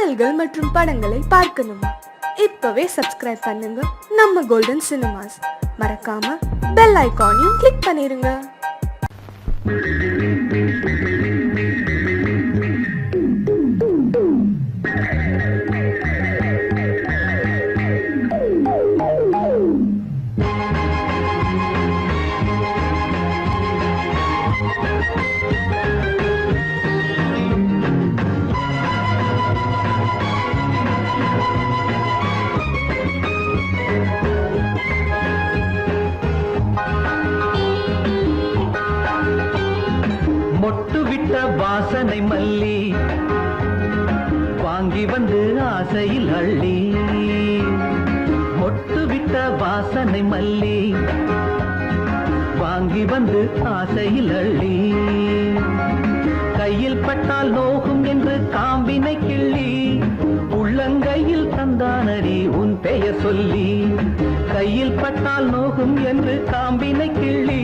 பாடல்கள் மற்றும் படங்களை பார்க்கணுமா? இப்பவே சப்ஸ்கிரைப் பண்ணுங்க நம்ம கோல்டன் சினிமாஸ். மறக்காம பெல் ஐகானையும் கிளிக் பண்ணிருங்க. வாசனை மல்லி வாங்கி வந்து ஆசையில் அள்ளி, மொட்டு விட்ட வாசனை மல்லி வாங்கி வந்து ஆசையில் அள்ளி, கையில் பட்டால் நோகும் என்று காம்பினை கிள்ளி, உள்ளங்கையில் தந்தானடி உன் பெயர் சொல்லி, கையில் பட்டால் நோகும் என்று காம்பினை கிள்ளி,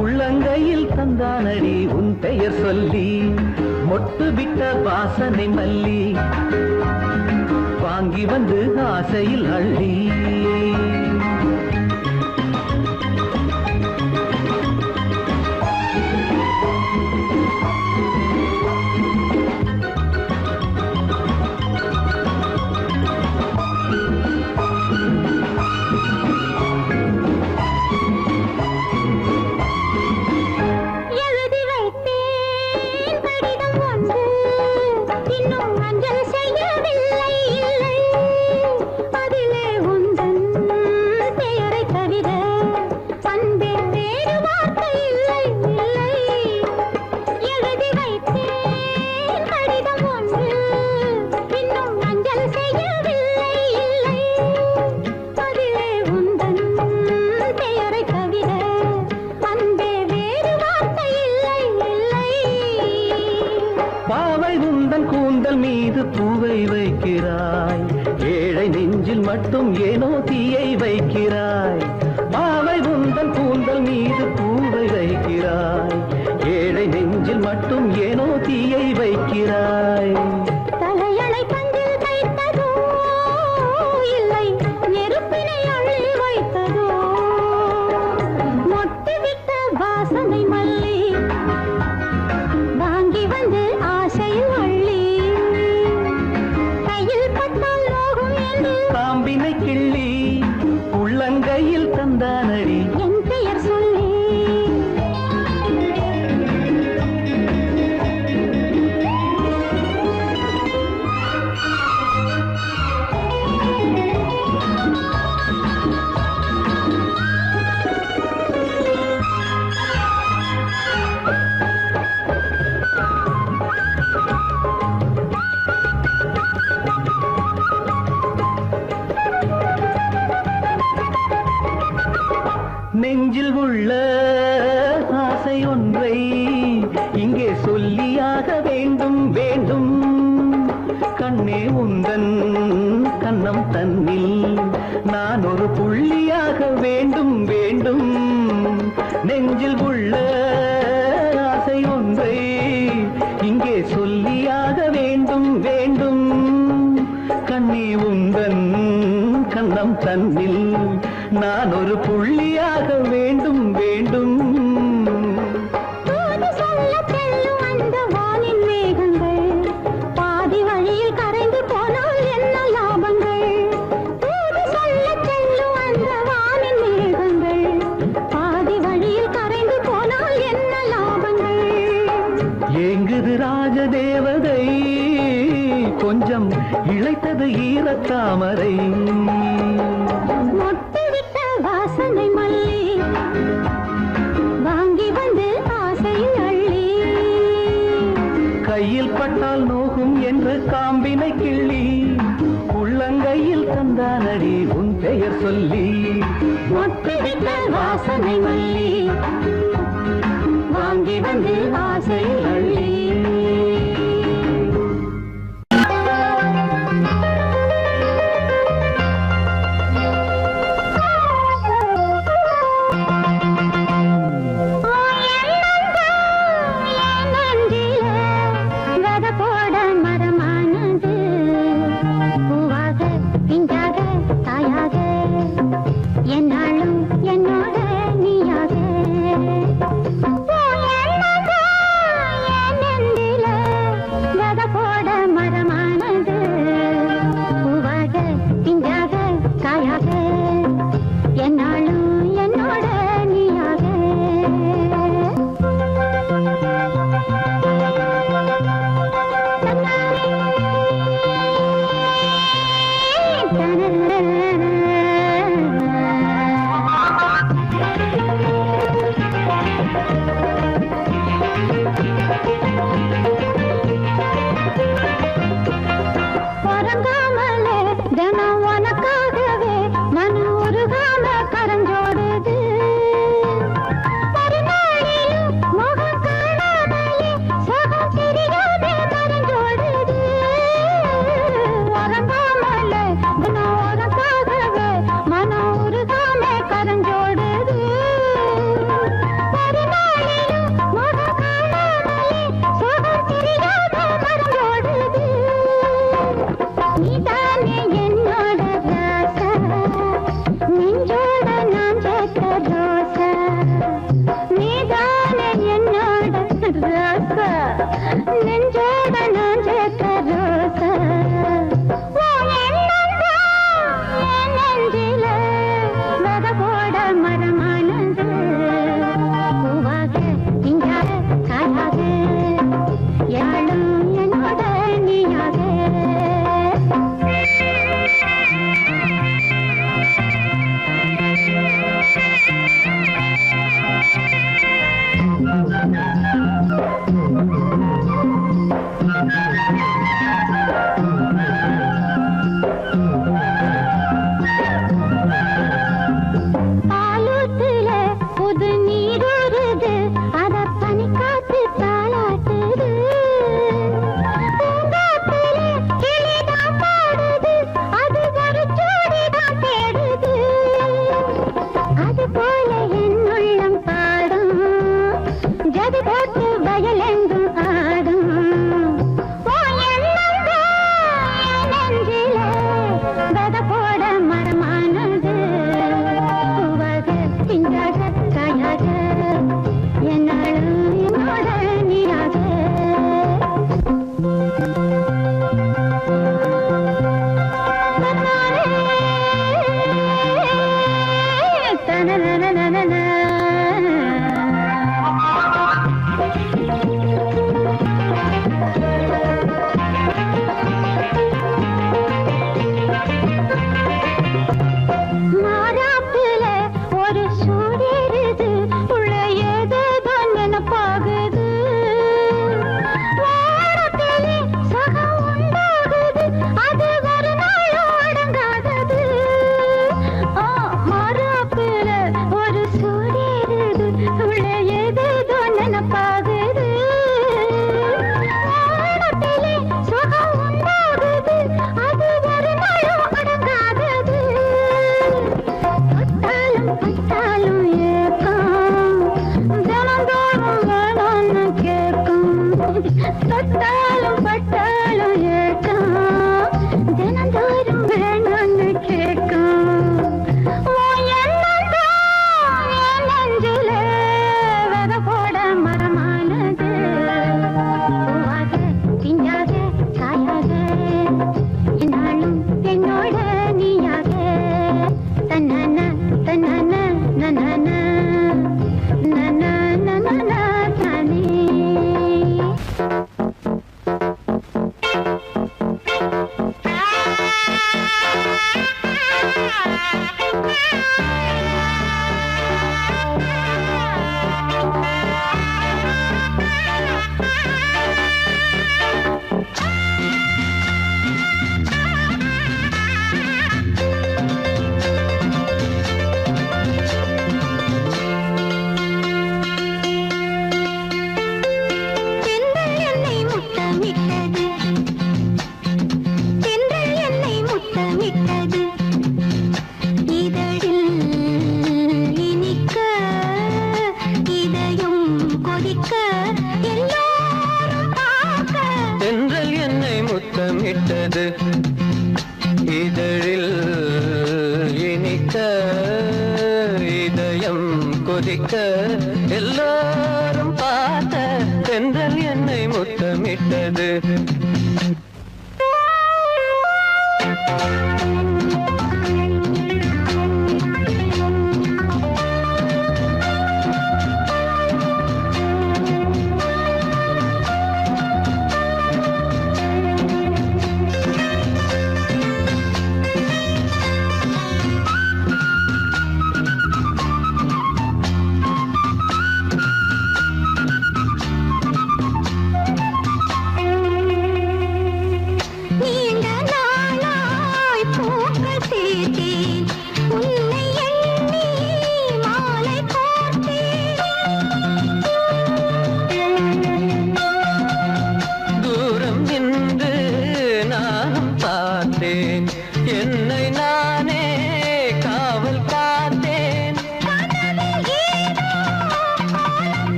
உள்ளங்கையில் தந்தானடி உன் பெயர் சொல்லி, மொட்டு விட்ட வாசனை மல்லி வாங்கி வந்து ஆசையில் அள்ளி. மீது பூவை வைக்கிறாய், ஏழை நெஞ்சில் மட்டும் ஏனோ தீயை வைக்கிறாய். பாவை உந்தன் கூந்தல் மீது பூவை வைக்கிறாய், ஏழை நெஞ்சில் மட்டும் ஏனோ தீயை வைக்கிறாய். தலையணை பஞ்சில் வைத்ததோ இல்லை நெருப்பினை அள்ளி வைத்ததோ, மொட்டு விட்ட வாசனை மல்லி வாங்கி வந்து ஆசையில் அள்ளி, காம்பினை கிள்ளி, உள்ளங்கையில் தந்தானடி என் பெயர் சொல்லி. நெஞ்சில் உள்ள ஆசை ஒன்றை இங்கே சொல்லியாக வேண்டும் வேண்டும், கண்ணே உந்தன் கண்ணம் தன்னில் நான் ஒரு புள்ளியாக வேண்டும் வேண்டும். நெஞ்சில் உள்ள ஆசை ஒன்றை இங்கே சொல்லியாக வேண்டும் வேண்டும், கண்ணே உந்தன் கண்ணம் தன்னில் நான் ஒரு புள்ளியாக வேண்டும் வேண்டும். சொல்ல செல்லும் அந்த வானின் மேகங்கள் பாதி வழியில் கரைந்து போனால் என்ன லாபங்கள்? சொல்ல செல்லும் அந்த வானின் மேகங்கள் பாதி வழியில் கரைந்து போனால் என்ன லாபங்கள்? ஏங்குது ராஜதேவதை, கொஞ்சம் இழைத்தது ஈரத்தாமரை, வாசனை மல்லி வாங்கி வந்து ஆசையில் அள்ளி, கையில் பட்டால் நோகும் என்று காம்பினை கிள்ளி, உள்ளங்கையில் தந்தானடி உன் பெயர் சொல்லி, மொட்டு விட்ட வாசனை மல்லி வாங்கி வந்து ஆசையில் அள்ளி. போட மரமானது முத்தமிட்டது இதழில் இனிக்க இதயம் கொதிக்க எல்லாரும் பார்த்த தென்றல் என்னை முத்தமிட்டது நீண்ட நாளாய் பூக்கள் சேர்த்தேன் உன்னை எண்ணி மாலை கோர்த்தேன் தூரம் நின்று நானும் பார்த்தேன் என்னை நானே காவல் பார்த்தேன்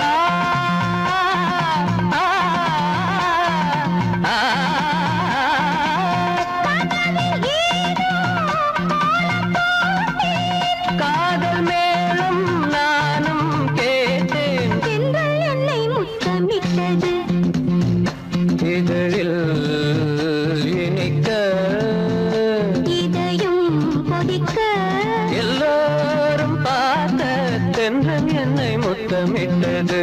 ஆ, ஆ, ஆ, காதல் மேலும் நானும் கேட்டேன் தென்றல் என்னை முத்தமிட்டது இதழில் இனிக்க இதயம் கொதிக்க எல்லாரும் பார்த்த தென்றல் என்னை முத்தமிட்டது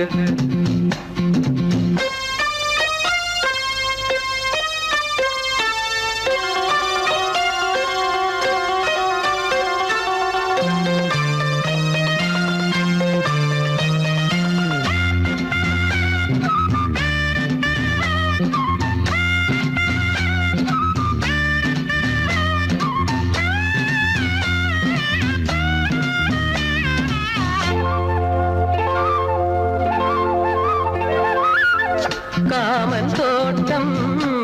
காமன் தோட்டம்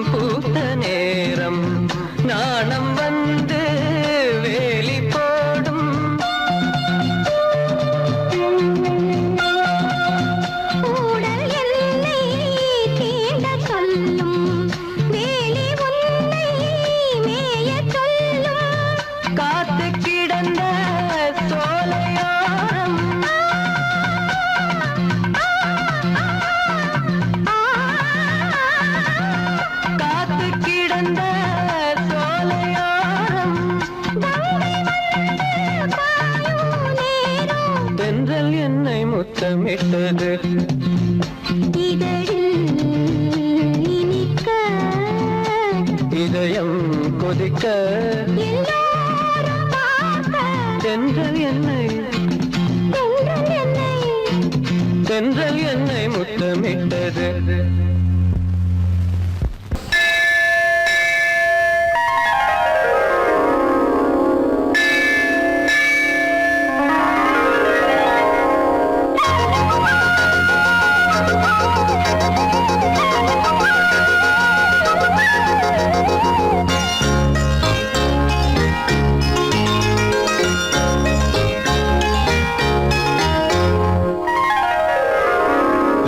பூத்த நேரம் நாணம் வந்து வேலி போடும் ஊடல் என்னை தீண்ட சொல்லும் வேலி உன்னை மேயச் சொல்லும் காத்து கிடந்த சோலையோரம் காத்து கிடந்த சோலையோரம் தென்றல் என்னை முத்தமிட்டது இதழில் இனிக்க இதயம் கொதிக்க எல்லோரும் பார்க்க தென்றல் என்னை தென்றல் என்னை தென்றல் என்னை முத்தமிட்டது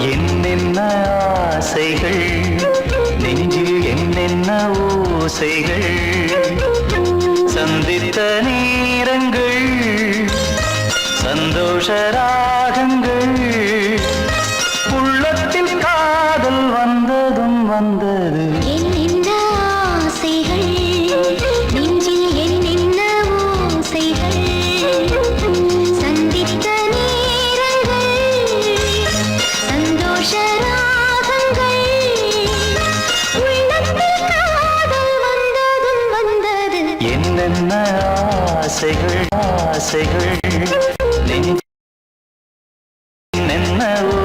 என்னென்ன ஆசைகள் நெஞ்சில் என்னென்ன ஓசைகள் சந்தித்த நேரங்கள் சந்தோஷ ராகங்கள் உள்ளத்தில் காதல் வந்ததும் வந்தது என்னென்ன ஆசைகள் நெஞ்சில் என்னென்ன ஓசைகள் சந்தித்த நேரங்கள் சந்தோஷ ராகங்கள் உள்ளத்தில் காதல் வந்ததும் வந்தது என்னென்ன ஆசைகள் ஆசைகள் நெஞ்சில் என்னென்னவோ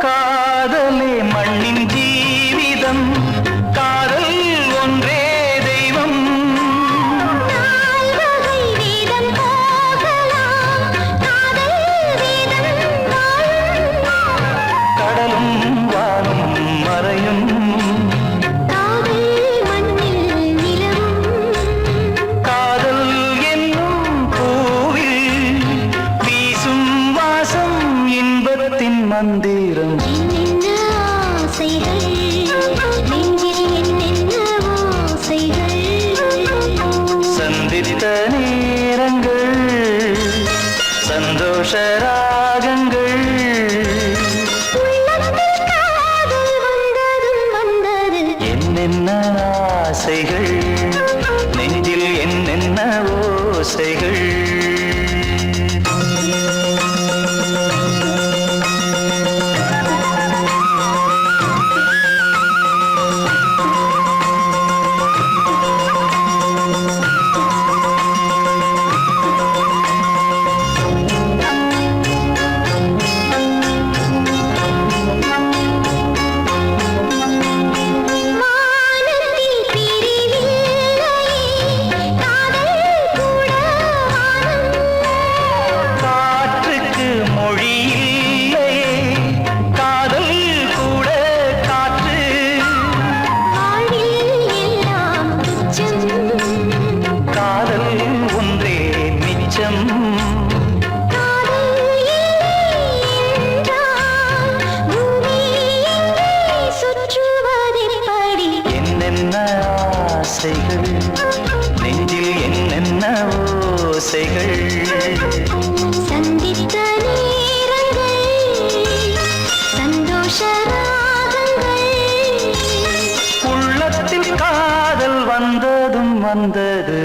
காதலே மண்ணின் ஜீவிதம் காதல் ஒன்றே தெய்வம் நால்வகை வேதம் போகலாம் காதல் வேதம் வாழும் ஆசைகள் நெஞ்சில் என்னென்ன ஓசைகள் வானத்தில் பிரிவில்லை காதல் கூட வானம் காற்றுக்கு மொழி இல்லையே காதல் கூட காற்று வாழ்வில் எல்லாம் துச்சம் காதல் ஒன்றே மிச்சம் காதல் என்றால் பூமி எங்கே சுற்றுவதெப்படி என்னென்ன ஆசைகள் நெஞ்சில் என்னென்ன ஓசைகள் சந்தித்த நேரங்கள் சந்தோஷ ராகங்கள் உள்ளத்தில் காதல் வந்ததும் வந்தது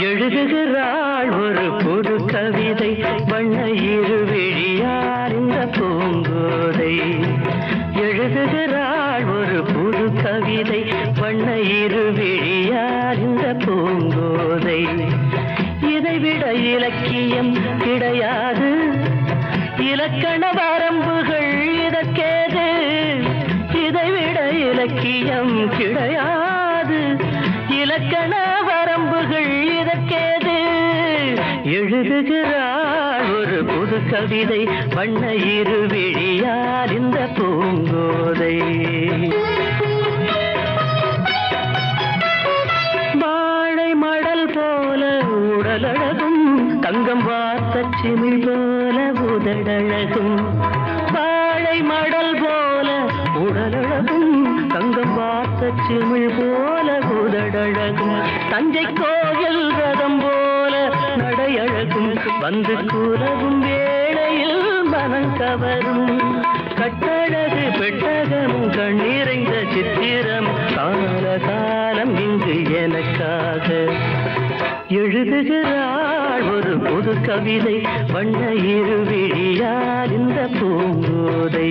எழுதுகிறாள் ஒரு புது கவிதை வண்ண இருவிழியார் இந்த பூங்கோதை எழுதுகிறாள் ஒரு புது கவிதை வண்ண இருவிழியார் இந்த பூங்கோதை இதைவிட இலக்கியம் கிடையாது இலக்கண வரம்புகள் இதற்கேது இதைவிட இலக்கியம் கிடையாது இலக்கண வரம்புகள் இதற்கேது எழுதுகிறாள் ஒரு புது கவிதை வண்ண இருவிழியார் இந்த பூங்கோதை வாழை மடல் போல உடலழகும் தங்கம் வார்த்த சிமிழ் போல உதடழகும் வாழை மடல் போல உடலழகும் தங்கம் வார்த்த சிமிழ் போல உதடழகும் தஞ்சை கோயில் ரதம் போல நடையழகும் வந்து கூலவும் வேளையில் மனம் கவரும் கட்டழகு பெட்டகமும் கண்ணீரைந்த சித்திரம் கால காலம் இங்கு எனக்காக எழுதுகிறாள் ஒரு புது கவிதை வண்ண இருவிழியார் இந்த பூங்கோதை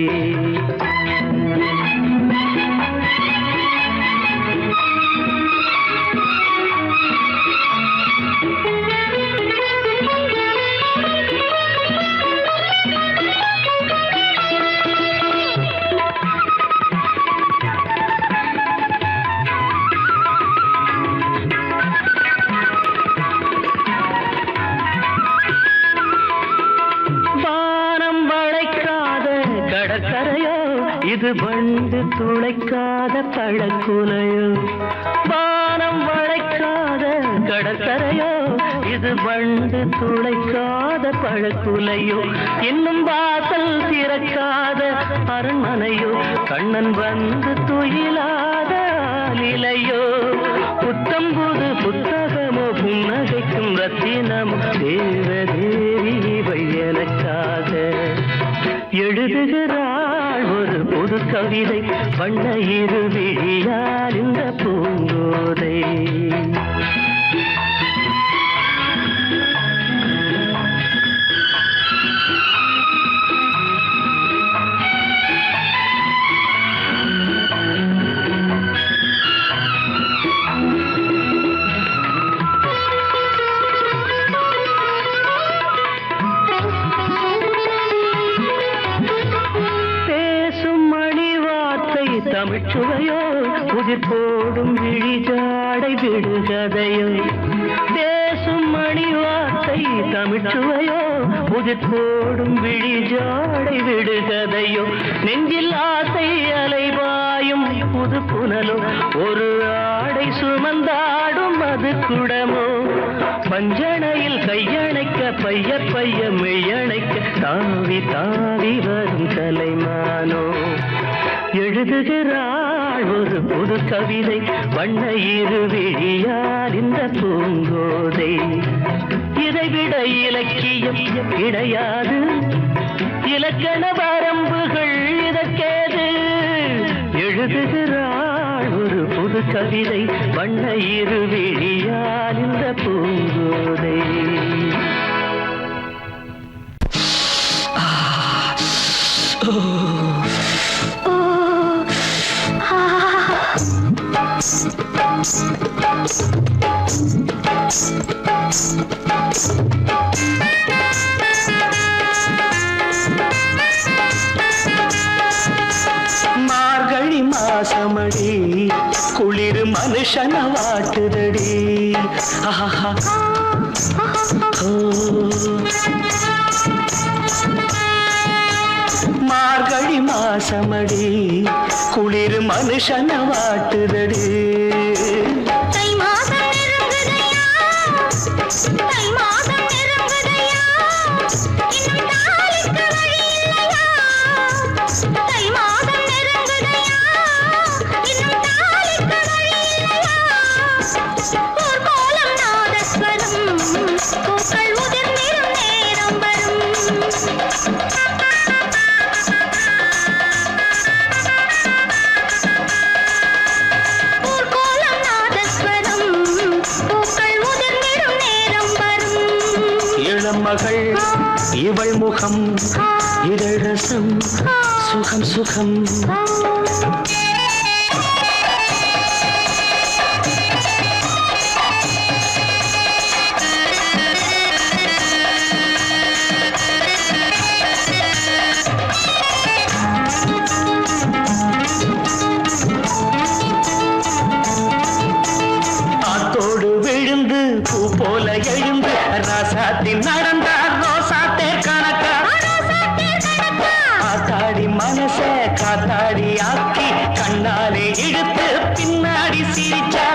இது வண்டு துளைக்காத பழக்குலையோ வானம் வளைக்காத கடற்கரையோ இது வண்டு துளைக்காத பழக்குலையோ இன்னும் வாசல் திறக்காத அரண்மனையோ கண்ணன் வந்து துயிலாத நிலையோ புத்தம்புது புத்தகமோ புன்னகைக்கும் ரத்தினமோ தேவதேவி எனக்காக எழுதுகிறாள் ஒரு புது கவிதை வண்ண இருவிழியார் இந்த பூங்கோதை தமிழ்ச்சுவையோ புதிர் போடும் விழி ஜாடை விடுகதையோ பேசும் மணி வார்த்தை தமிழ்ச்சுவையோ புதிர் போடும் விழி ஜாடை விடுகதையோ நெஞ்சில் ஆசை அலைவாயும் புது புனலோ ஒரு ஆடை சுமந்தாடும் அது குடமோ பஞ்சணையில் கையணைக்க பைய பைய மெய்யணைக்க தாவி தாவி வரும் கலைமானோ எழுதுகிறாள் ஒரு புது கவிதை வண்ண இருவிழியால் இந்த பூங்கோதை இதைவிட இலக்கியம் கிடையாது இலக்கண வரம்புகள் இதற்கேது எழுதுகிறாள் ஒரு புது கவிதை வண்ண இருவிழியால் இந்த பூங்கோதை மார்கழி மாசமடி குளிர் மனுஷன வாட்டுதடி மார்கழி மாசமடி குளிர் மனுஷன வாட்டுதடி மகள் இவள் முகம் இதழ் ரசம் சுகம் சுகம் ஆத்தோடு விழுந்து பூ போல எழுந்து ராசாத்தின் நடந்தார் ரோசாத்தே கணக்கா ஆத்தாடி மனச காத்தாடி ஆக்கி கண்ணாலே இழுத்து பின்னாடி சிரிச்சா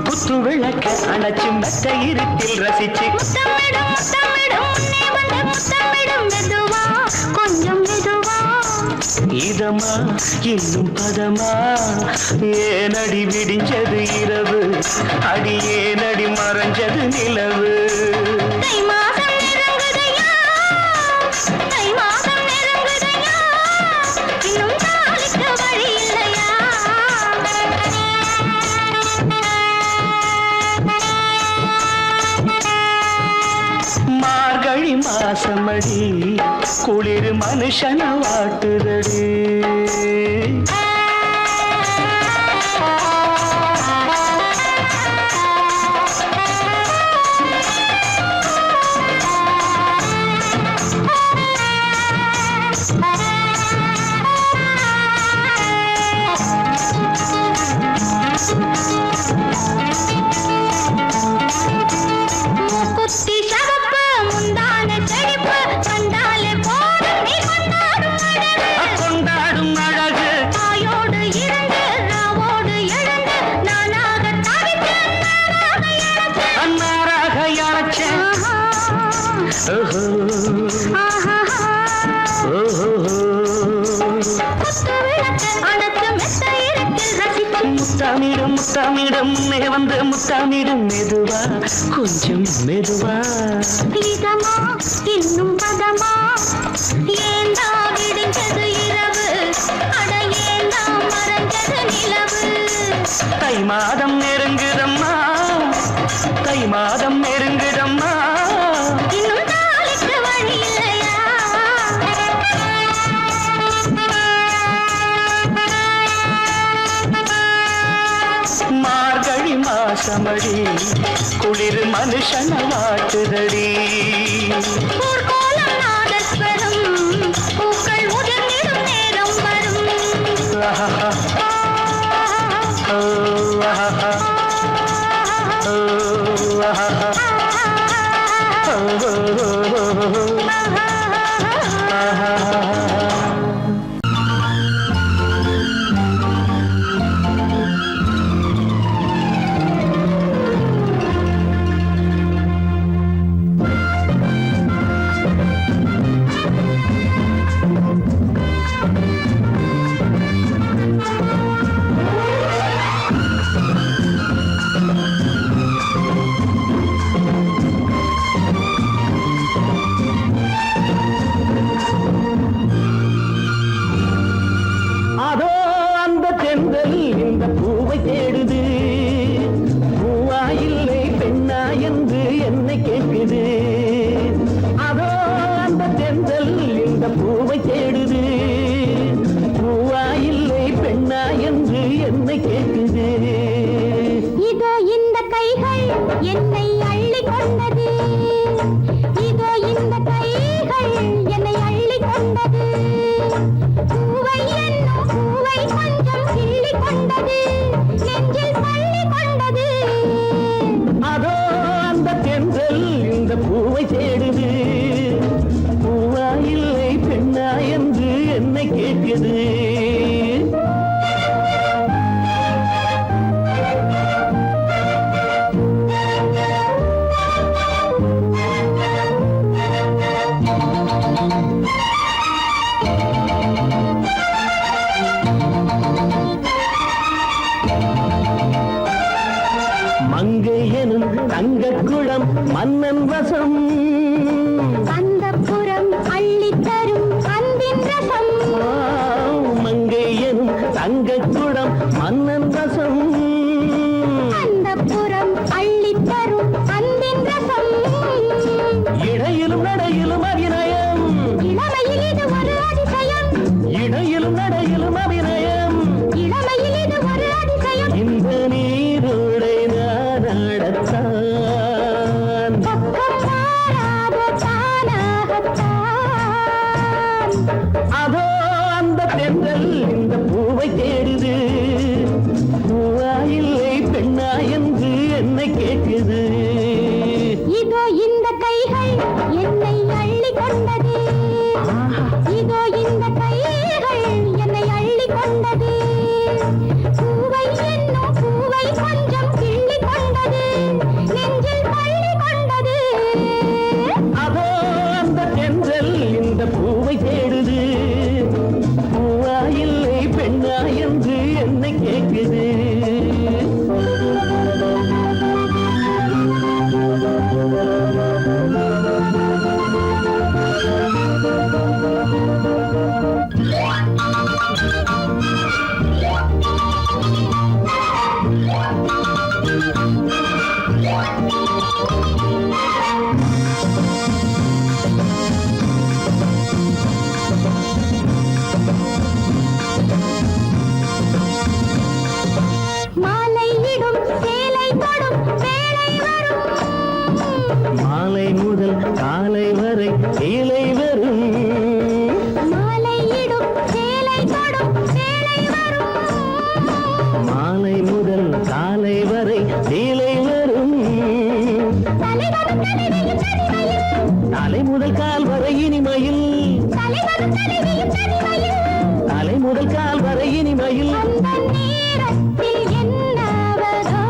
குத்து விளக்க அணைச்சு மெத்த இருட்டில் ரசிச்சு கொஞ்சம் மெதுவா இதமா இன்னும் பதமா ஏனடி விடிஞ்சது இரவு அடி ஏனடி மறைஞ்சது நிலவு மார்கழி மாசமடி குளிர் மனுஷன வாட்டுதடி முத்தமிடும் முத்தமிடும் முன்னே வந்து முத்தமிடும் மெதுவா கொஞ்சம் மெதுவா இதமா இன்னும் பதமா ஏந்தா விடிஞ்சது இரவு அட ஏந்தா மறைஞ்சது நிலவு தை மாதம் நெருங்குதம்மா தை மாதம் நெருங்குதம்மா இன்னும் நாளைக்கு வழி இல்லையா மார்கழி மாசமடி குளிர் மனுஷன வாட்டுதடி ஊர்கோலம் நாதஸ்வரம் பூக்கள் உதிர்ந்திடும் நேரம் வரும் அதோ அந்த தென்றல் இந்த பூவை தேடுது பூவா இல்லை பெண்ணா என்று என்னை கேட்குது அதோ அந்த தென்றல் இந்த பூவை தேடுது பூவா இல்லை பெண்ணா என்று என்னை கேட்குது இதோ இந்த கைகள் என்னை அள்ளி கொண்டது இதோ இந்த கைகள் என்னை அள்ளி கொண்டது பூவை என்னும் பூவை கொஞ்சம் கிள்ளி கொண்டது நெஞ்சில் பள்ளி கொண்டது அதோ அந்த தென்றல் இந்த பூவை தேடுது பூவா இல்லை பெண்ணா என்று என்னை கேட்குது மங்கை எனும் தங்கக்குளம் மன்னன் வசம் அந்தப்புறம் அள்ளித்தரும் அன்பின் ரசம் மங்கை எனும் தங்கக்குளம் மன்னன் வசம் அந்தப்புறம் அள்ளித்தரும் அன்பின் ரசம் இடையிலும் நடையிலும் அபிநயம் இளமையில் இது ஒரு அதிசயம் இடையிலும் நடையிலும் அபிநயம் இளமையில் இது ஒரு அதிசயம் இந்த நீரோடை நாடத்தான் பக்கம் மாறாத தானாகத்தான் அதோ அந்த தென்றல் இந்த பூவை தேடுது பூவா இல்லை பெண்ணா என்று என்னை கேட்குது இதோ இந்த கைகள் என்னை அள்ளி கொண்டது இதோ இந்த கைகள் என்னை அள்ளி கொண்டது பூவை என்னும் பூவை கொஞ்சம் கிள்ளி கொண்டது நெஞ்சில் பள்ளி கொண்டது அதோ அந்த தென்றல் இந்த பூவை தேடுது பூவா இல்லை பெண்ணா என்று என்னை கேட்குது மாலையிடும் சேலை தொடும் வேளை வரும் மாலை முதல் காலை வரை கீழே வரும் மாலையிடும் சேலை தொடும் வேளை வரும் மாலை முதல் காலை வரை கீழே வரும் தலைவரும் தலைவியும் தனிமையில் தலை முதல் கால் வரை இனிமையில் தலைவரும் தலைவியும் தனிமையில் தலை முதல் கால் வரை இனிமையில் அந்த நேரத்தில் என்னாவதோ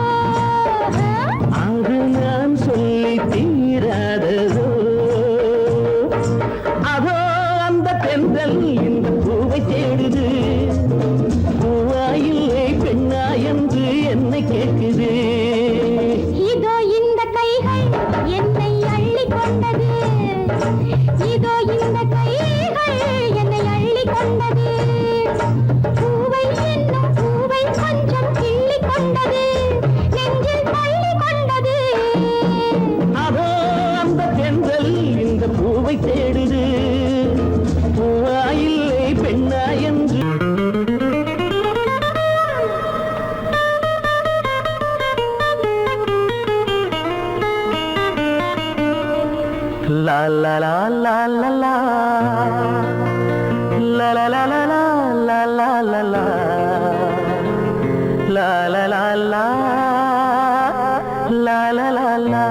அது நான் சொல்லி தீராததோ அதோ அந்த தென்றல் இந்த பூவை தேடுது பூவா இல்லை பெண்ணா என்று என்னை கேட்குது இதோ இந்த கைகள் என்னை அள்ளி கொண்டது இதோ இந்த கைகள் என்னை அள்ளி கொண்டது பூவை என்னும் பூவை கொஞ்சம் கிள்ளி கொண்டது நெஞ்சில் பள்ளி கொண்டது அதோ அந்த தென்றல் இந்த பூவை தேடுது பூவா இல்லை பெண்ணா என்று லா லா லா லா லா லா லா லா லா லா லா லா லா லா லா லா லா லா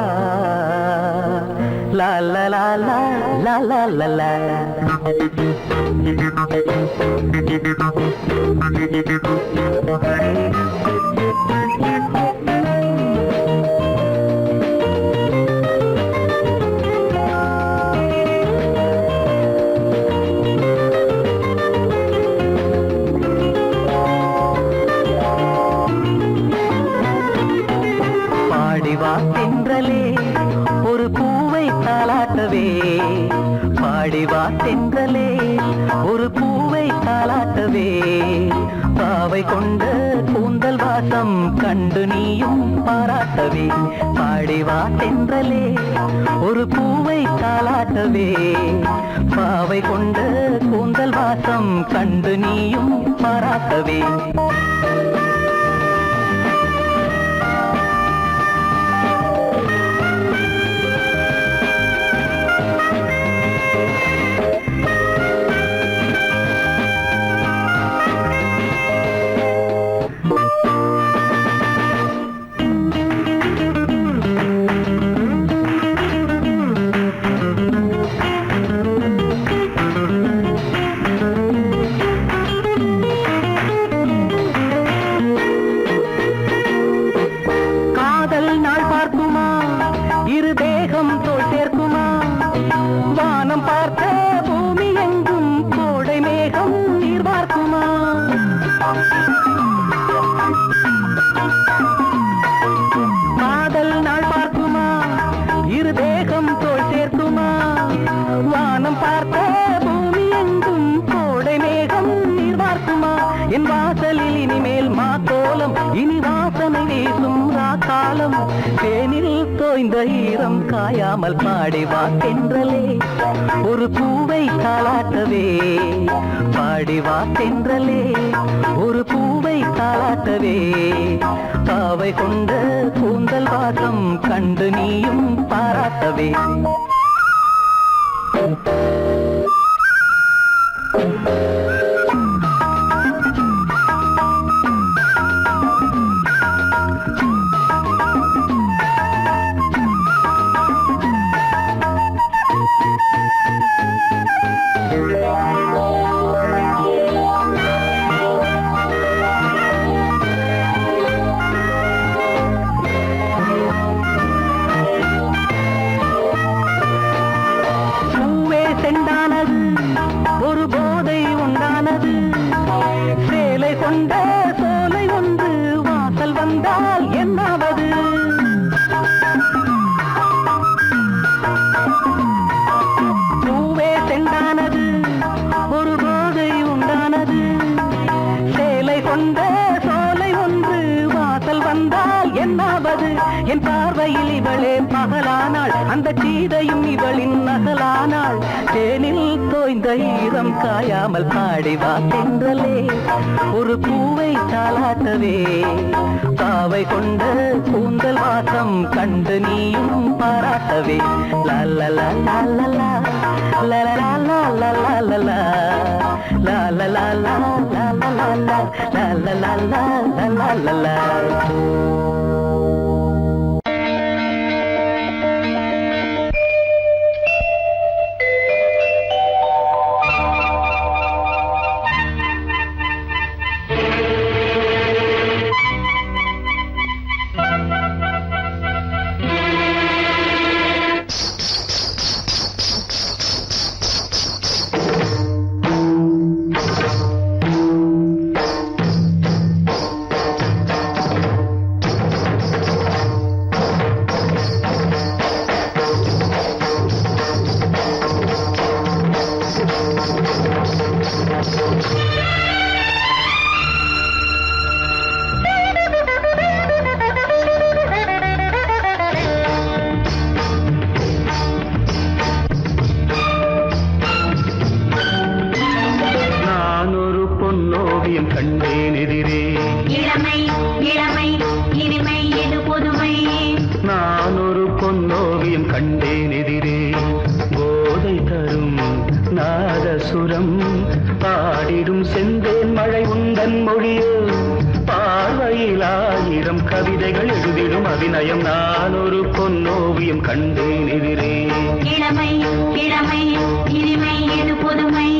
la la la la la la la la la la la பாடிவா தென்றலே ஒரு பூவை தாலாட்டவே பாடிவா தென்றலே ஒரு பூவை தாலாட்டவே பாவை கொண்ட கூந்தல் வாசம் கண்டு நீயும் பாராட்டவே பாடிவா தென்றலே ஒரு பூவை தாலாட்டவே பாவை கொண்ட கூந்தல் வாசம் கண்டு நீயும் பாராட்டவே என் வாசலில் இனிமேல் மாத்தோலம் இனி வாசனை வீசும் ராக்காலம் தேனில் தோய்ந்த ஈரம் காயாமல் பாடிவா தென்றலே ஒரு பூவை தாலாட்டவே பாடிவா தென்றலே ஒரு பூவை தாலாட்டவே பாவை கொண்ட கூந்தல் வாசம் கண்டு நீயும் பாராட்டவே ஒரு போதை உண்டானது சேலை கொண்ட சோலை ஒன்று வாசல் வந்தால் என்னாவது பூவே செண்டானது ஒரு போதை உண்டானது சேலை கொண்ட சோலை ஒன்று வாசல் வந்தால் என்னாவது என் பார்வையில் இவளே பகலானாள் அந்த சீதையும் இவளின் நகலானாள் தேனில் தோய்ந்த ஈரம் காயாமல் பாடிவா தென்றலே ஒரு பூவை தாலாட்டவே பாவை கொண்ட கூந்தல் வாசம் கண்டு நீயும் பாராட்டவே லல்லலா லல்லலா லல்லலா லல்லலா லல்லலா லல்லலா லல்லலா லல்லலா உந்தன் மொழியோ பார்வையில் 1000 கவிதைகள் எழுதிடும் அபிநயம் நான் ஒரு பொன்னோவியம் கண்டேன் எதிரே இளமை இளமை இனிமை இது புதுமை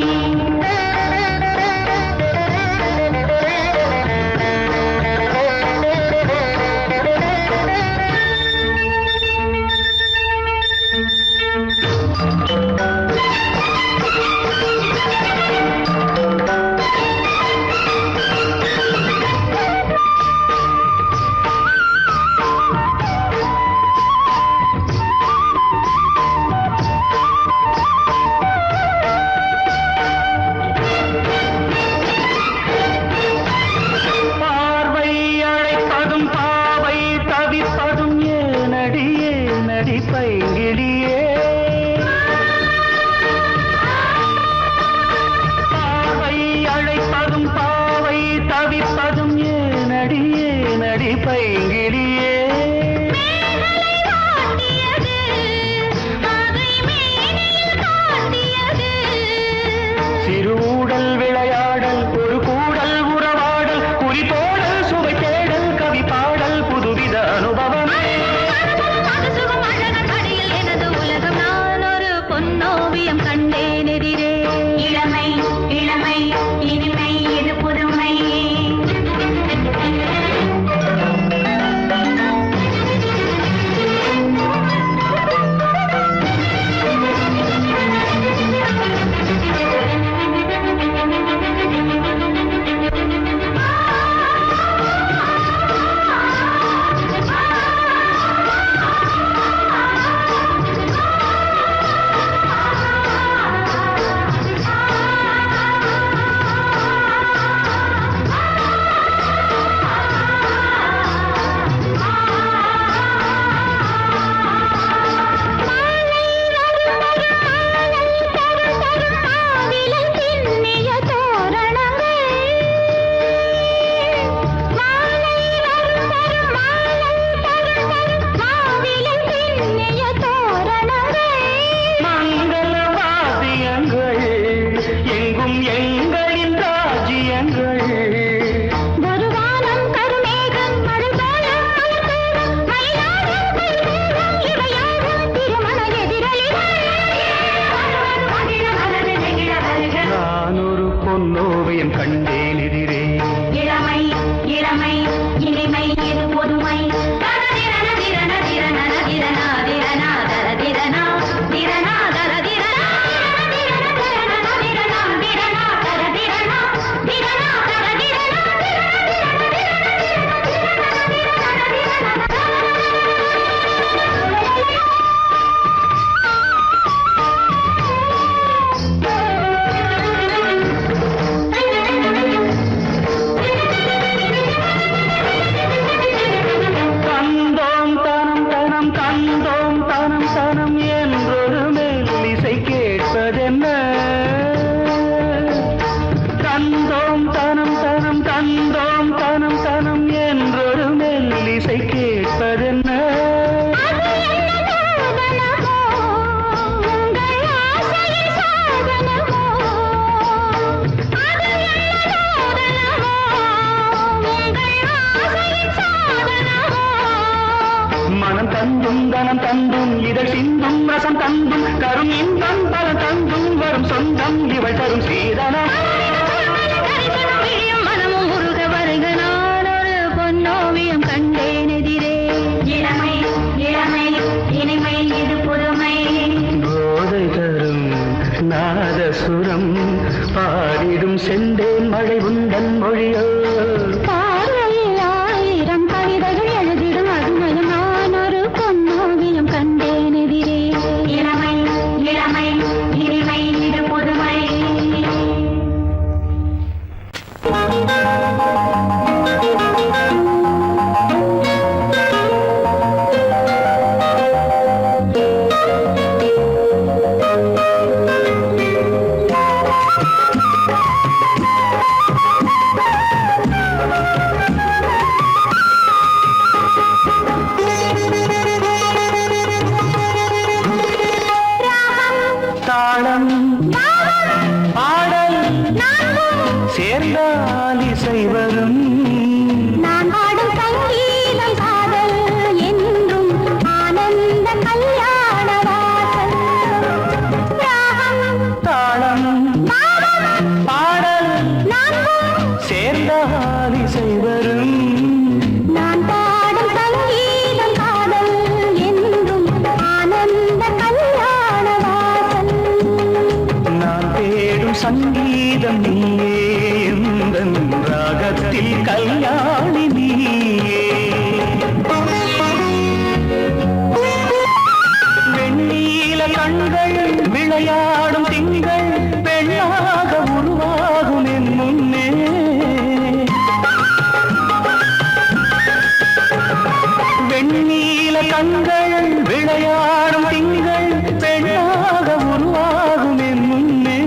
கண்கள் விளையாடும் திங்கள் பெண்ணாக உருவாகும் என் முன்னே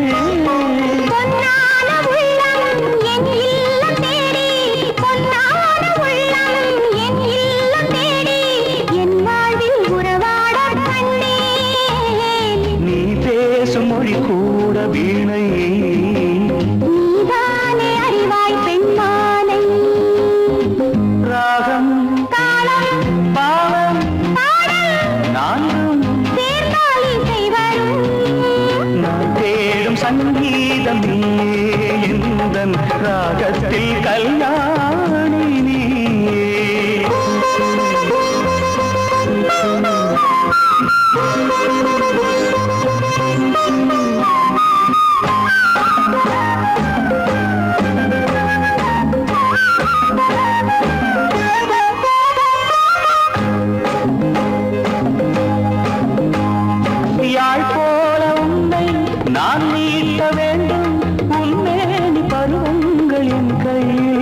பொன்னான உள்ளம் என் இல்லம் தேடி பொன்னான உள்ளம் என் இல்லம் தேடி என் வாழ்வில் உறவாடக் கண்டேன் நீ பேசும் மொழி கூட வீணை நீதானே அறிவாய் பெண்மானை ராகம் தாளம் பாவம் பாடல் நான்கும் சேர்ந்தால் இசை வரும் நான் தேடும் சங்கீதம் நீயே எந்தன் ராகத்தில் கல்யாணி நீயே யாழ் போல உன்னை நான் நீட்ட வேண்டும் உன்மேனி பருவங்கள் என் கையில்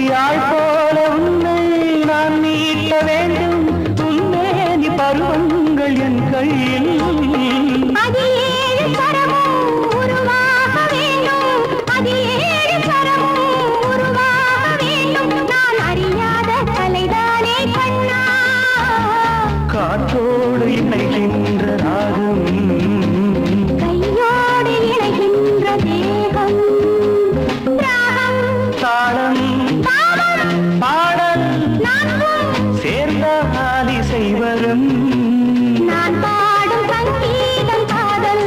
யாழ் போல உன்னை நான் நீட்ட வேண்டும் உன்மேனி பருவங்கள் என் கையில் அது ஏழு சரமும் உருவாக வேண்டும் அது ஏழு சரமும் உருவாக வேண்டும் நான் அறியாத கலைதானே கண்ணா காற்றோடு இணைகின்ற ராகம் கையோடு இணைகின்ற தேகம் ராகம் தாளம் தாளம் பாடல் நான்கும் சேர்ந்தால் இசை வரும் நான் பாடும் சங்கீதம் காதல்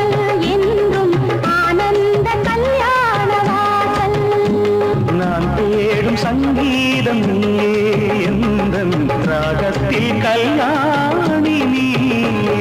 என்றும் ஆனந்த கல்யாண வாசல் நான் தேடும் சங்கீதம் நீயே எந்தன் ராகத்தில் கல்யாணி நீயே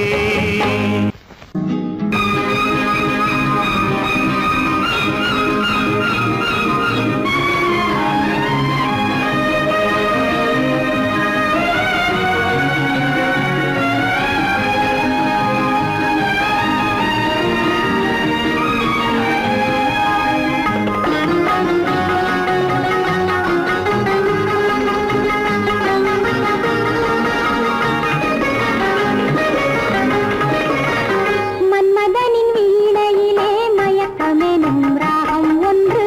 மன்மதனின் வீணையிலே மயக்கமெனும் ராகம் ஒன்று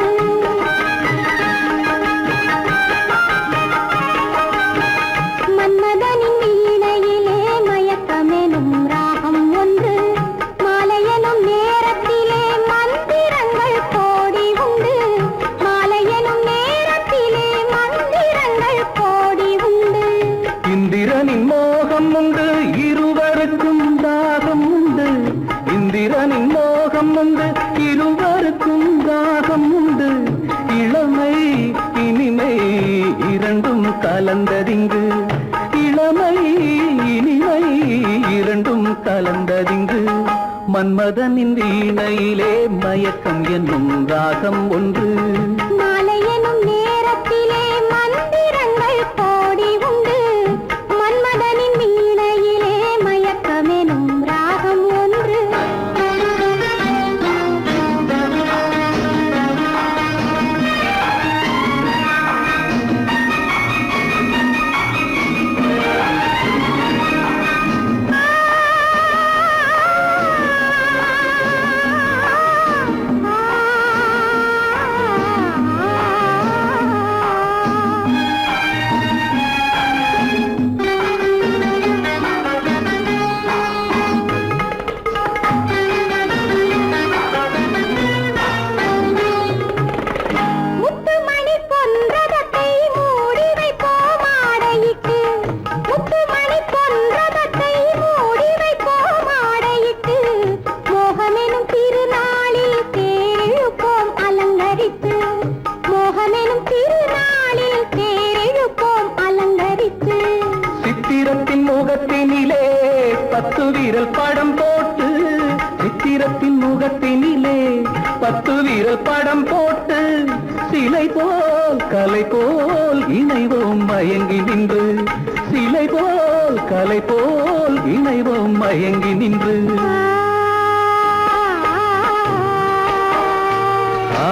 மன்மதனின் வீணையிலே மயக்கமெனும் ராகம் ஒன்று மாலையெனும் நேரத்திலே மந்திரங்கள் கோடி உண்டு மாலையெனும் நேரத்திலே மந்திரங்கள் கோடி உண்டு இந்திரனின் மோகம் உண்டு இருவருக்கும் தாகம் உண்டு இந்திரனின் மோகம் உண்டு இருவருக்கும் தாகம் உண்டு இளமை இனிமை இரண்டும் கலந்ததிங்கு இளமை இனிமை இரண்டும் கலந்ததிங்கு மன்மதனின் வீணையிலே மயக்கம் என்னும் ராகம் ஒன்று மாலையெனும் நேரத்திலே மந்திரங்கள் கோடி உண்டு மன்மதனின் வீணையிலே மயக்கமெனும் ராகம் ஒன்று முத்துமணி பொன்றதத்தை மூடி வைப்போம் ஆடையிட்டு முத்துமணி பொன்றதத்தை மூடி வைப்போம் ஆடையிட்டு மோகமெனும் திருநாளில் தேரிழுப்போம் அலங்கரித்து மோகமெனும் திருநாளில் தேரிழுப்போம் அலங்கரித்து சித்திரத்தின் முகத்தினிலே 10 விரல் படம் போட்டு சித்திரத்தின் முகத்தினிலே 10 விரல் படம் போட்டு சிலை போல் கலை போல் இணைவோம் மயங்கி நின்று சிலை போல் கலை போல் இணைவோம் மயங்கி நின்று ஆ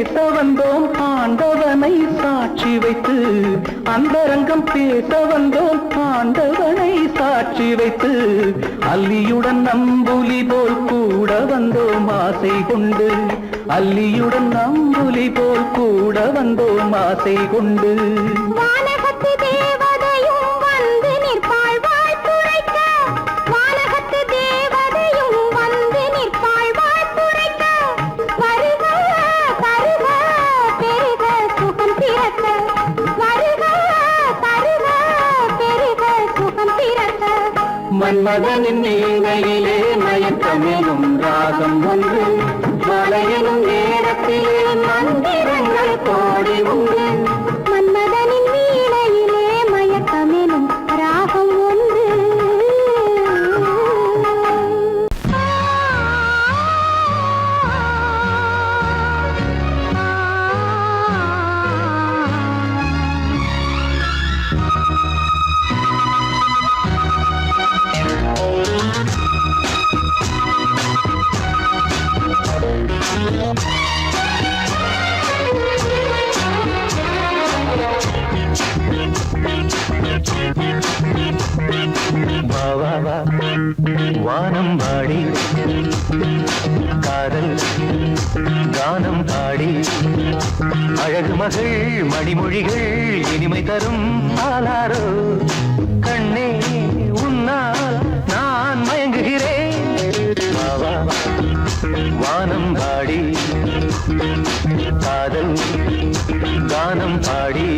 பேச வந்தோம் ஆண்டவனை சாட்சி வைத்து, அந்தரங்கம் பேச வந்தோம் ஆண்டவனை சாட்சி வைத்து, அல்லியுடன் நம்புலி போல் கூட வந்தோம் ஆசை கொண்டு, அல்லியுடன் நம்புலி போல் கூட வந்தோம் ஆசை கொண்டு. வானகத்து தேவதையும் வந்து நிற்பாள் வாழ்த்துரைக்க, வானகத்து தேவதையும் வந்து நிற்பாள் வாழ்த்துரைக்க, வருக தருக பெருக சுகம் பிறக்க, வருக தருக பெருக சுகம் பிறக்க. மன்மதனின் நீனையிலே மயக்கமெனும் ராகம் ஒன்று, மலையெனும் நேரத்திலே மந்திரங்கள் கோடி உண்டு. மன்மதனின் வீணையிலே மயக்கமெனும் ராகம் ஒன்று. வா வா வா வானம் பாடி, காதல் கானம் பாடி, அழகு மகள் மணிமொழிகள் இனிமை தரும் ஆலாரோ, கண்ணே உன்னால் நான் மயங்குகிறேன். வா வா வானம் பாடி, காதல் கானம் பாடி.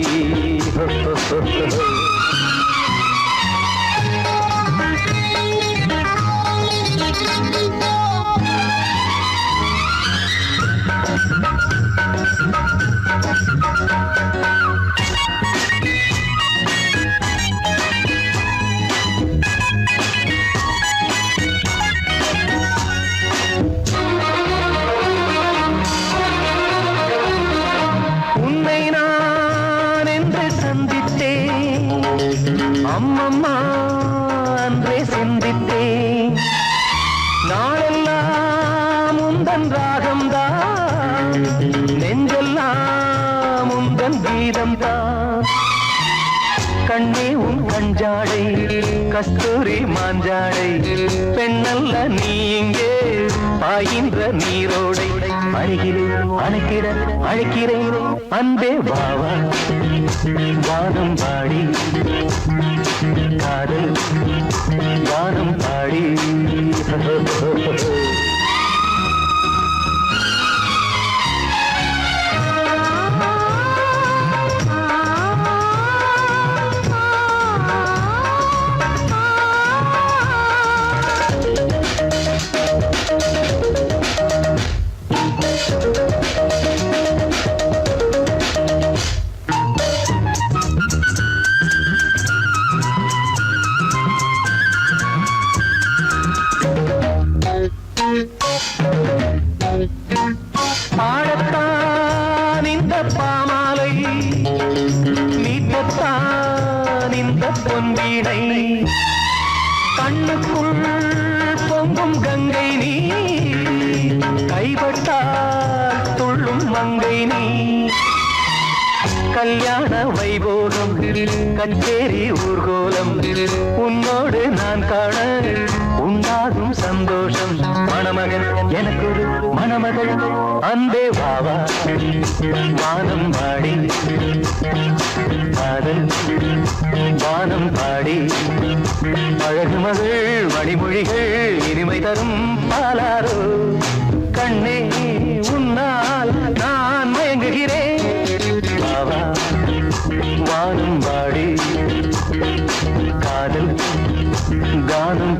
உன்னை நான் என்று சந்தித்தேன், அம்மம்மா அன்றே சிந்தித்தேன், நாளெல்லாம் உந்தன் ராகம்தான், நெஞ்செல்லாம் உந்தன் கீதம்தான். கண்ணே உன் கஞ்சாடை கஸ்தூரி மாஞ்சாடை, பெண்ணல்ல நீ இங்கே பாயின்ற நீரோடை, அருகிலே அணைக்கிட அழைக்கிறேன் அன்பே வாவா, வானம் பாடி, காதல் வானம் பாடி. பாடத்தான் இந்த பாமாலை, மீட்டத்தான் இந்த பொன்வீணை, கண்ணுக்குள் பொங்கும் கங்கை நீ, கைப்பட்டால் துள்ளும் மங்கை நீ. கல்யாண வைபோகம் கச்சேரி ஊர்கோலம், உன்னோடு நான் காண உண்டாகும் சந்தோஷம். மணமகன் எனக்கு ஒரு மணமகள், அன்பே வாவா வானம் பாடி, காதல் வானம் பாடி, அழகு மகள் மணிமொழிகள் இனிமை தரும் பாலாரோ, கண்ணே உன்னால் நான் மயங்குகிறேன். வாவா வானம் பாடி, காதல் கானம்